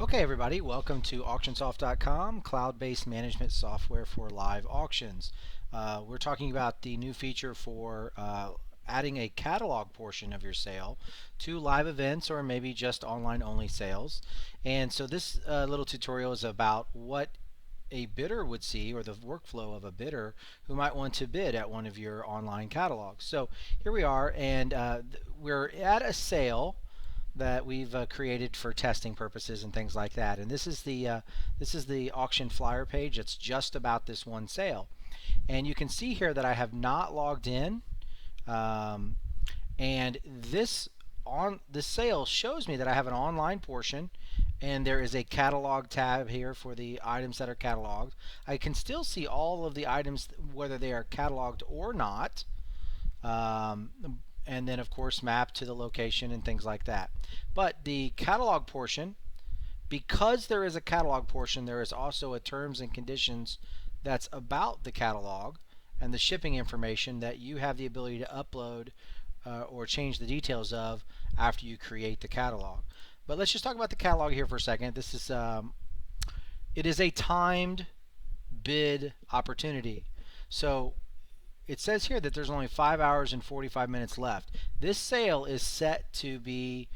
Okay, everybody, welcome to Auctionsoft.com, cloud-based management software for live auctions. We're talking about the new feature for adding a catalog portion of your sale to live events or maybe just online-only sales. And so this little tutorial is about what a bidder would see, or the workflow of a bidder who might want to bid at one of your online catalogs. So here we are, and we're at a sale that we've created for testing purposes and things like that. And this is the auction flyer page. It's just about this one sale, and you can see here that I have not logged in, and this sale shows me that I have an online portion, and there is a catalog tab here for the items that are cataloged. I can still see all of the items, whether they are cataloged or not. And then of course map to the location and things like that. But the catalog portion, because there is a catalog portion, there is also a terms and conditions that's about the catalog and the shipping information that you have the ability to upload or change the details of after you create the catalog. But let's just talk about the catalog here for a second. This is it is a timed bid opportunity. So it says here that there's only 5 hours and 45 minutes left. This sale is set to be,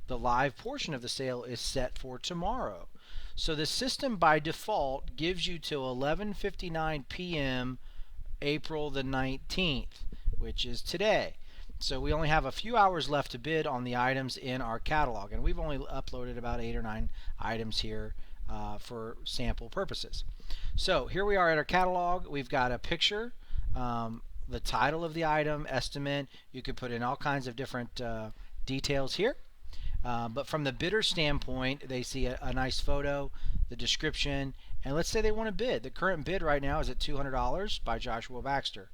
the live portion of the sale is set for tomorrow. So the system by default gives you till 11:59 p.m. April the 19th, which is today. So we only have a few hours left to bid on the items in our catalog, and we've only uploaded about 8 or 9 items here for sample purposes. So here we are at our catalog. We've got a picture, the title of the item, estimate. You could put in all kinds of different details here. But from the bidder standpoint, they see a nice photo, the description, and let's say they want to bid. The current bid right now is at $200 by Joshua Baxter.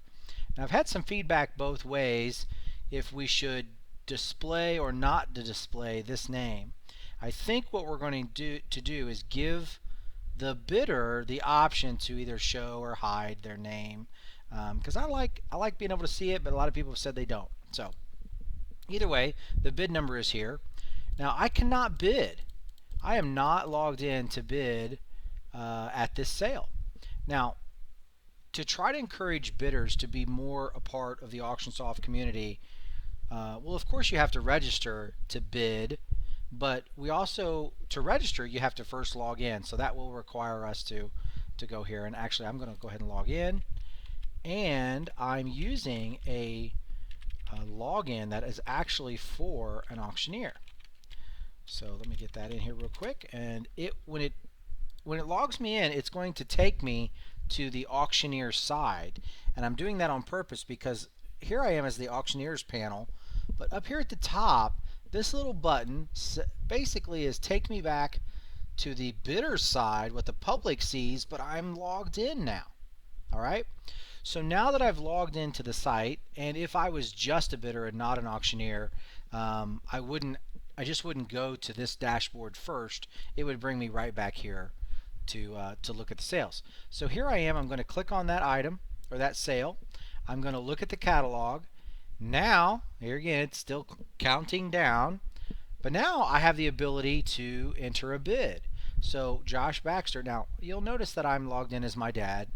Now I've had some feedback both ways if we should display or not display this name. I think what we're going to do is give the bidder the option to either show or hide their name, because I like being able to see it, but a lot of people have said they don't. So either way, the bid number is here. Now I cannot bid. I am not logged in to bid at this sale. Now, to try to encourage bidders to be more a part of the Auctionsoft community, well, of course you have to register to bid, but we also, to register, you have to first log in. So that will require us to go here. And actually, I'm going to go ahead and log in. And I'm using a login that is actually for an auctioneer. So let me get that in here real quick. And when it logs me in, it's going to take me to the auctioneer side. And I'm doing that on purpose because here I am as the auctioneers panel, but up here at the top, this little button basically is take me back to the bidder side, what the public sees, but I'm logged in now. All right. So now that I've logged into the site, and if I was just a bidder and not an auctioneer, I just wouldn't go to this dashboard first. It would bring me right back here to look at the sales. So here I am. I'm going to click on that item or that sale. I'm going to look at the catalog. Now, here again, it's still counting down, but now I have the ability to enter a bid. So Josh Baxter. Now you'll notice that I'm logged in as my dad.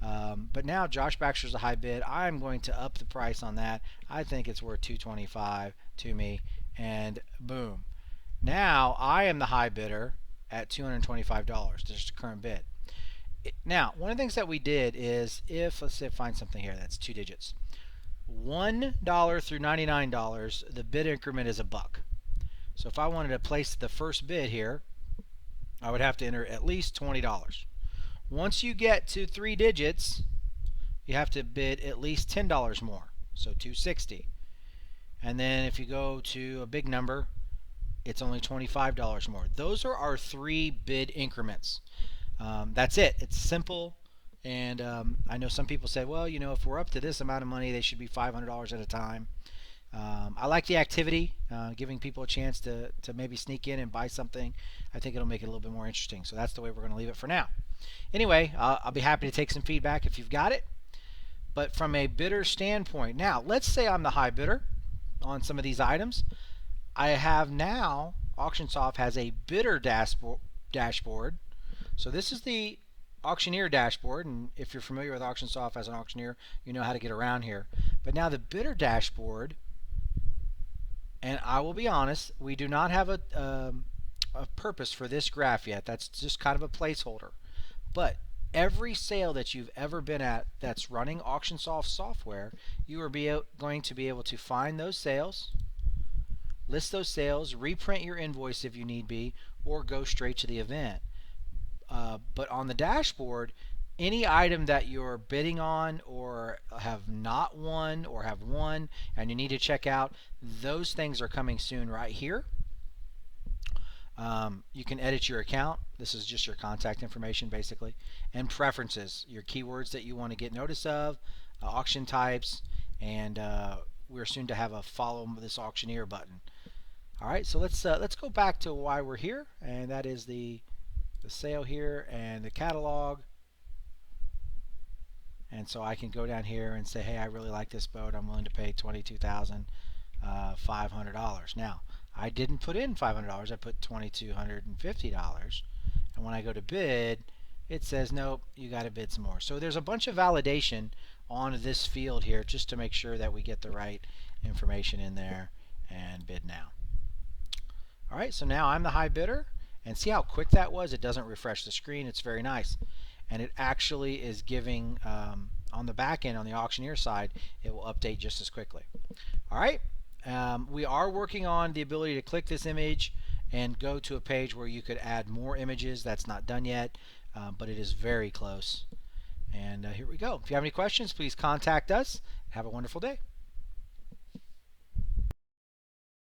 But now Josh Baxter's a high bid. I'm going to up the price on that. I think it's worth $225 to me, and boom. Now I am the high bidder at $225. This is the current bid. Now, one of the things that we did is, let's say find something here that's 2 digits. $1 through $99, the bid increment is $1. So if I wanted to place the first bid here, I would have to enter at least $20. Once you get to 3 digits, you have to bid at least $10 more, so $260. And then if you go to a big number, it's only $25 more. Those are our 3 bid increments. That's it. It's simple. And I know some people say, well, if we're up to this amount of money, they should be $500 at a time. I like the activity, giving people a chance to maybe sneak in and buy something. I think it'll make it a little bit more interesting. So that's the way we're going to leave it for now. Anyway, I'll be happy to take some feedback if you've got it. But from a bidder standpoint, now let's say I'm the high bidder on some of these items. I have now, Auctionsoft has a bidder dashboard. So this is the auctioneer dashboard, and if you're familiar with Auctionsoft as an auctioneer, you know how to get around here. But now the bidder dashboard, and I will be honest, we do not have a purpose for this graph yet. That's just kind of a placeholder. But every sale that you've ever been at that's running Auctionsoft software, you are going to be able to find those sales, list those sales, reprint your invoice if you need be, or go straight to the event. But on the dashboard, any item that you're bidding on or have not won or have won and you need to check out, those things are coming soon right here. You can edit your account. This is just your contact information basically. And preferences, your keywords that you want to get notice of, auction types, and we're soon to have a follow this auctioneer button. All right, so let's go back to why we're here, and that is the sale here and the catalog. And so I can go down here and say, hey, I really like this boat. I'm willing to pay $22,500. Now, I didn't put in $500. I put $2,250. And when I go to bid, it says, nope, you got to bid some more. So there's a bunch of validation on this field here just to make sure that we get the right information in there and bid now. All right, so now I'm the high bidder. And see how quick that was? It doesn't refresh the screen. It's very nice. And it actually is giving, on the back end, on the auctioneer side, it will update just as quickly. All right. We are working on the ability to click this image and go to a page where you could add more images. That's not done yet, but it is very close. And here we go. If you have any questions, please contact us. Have a wonderful day.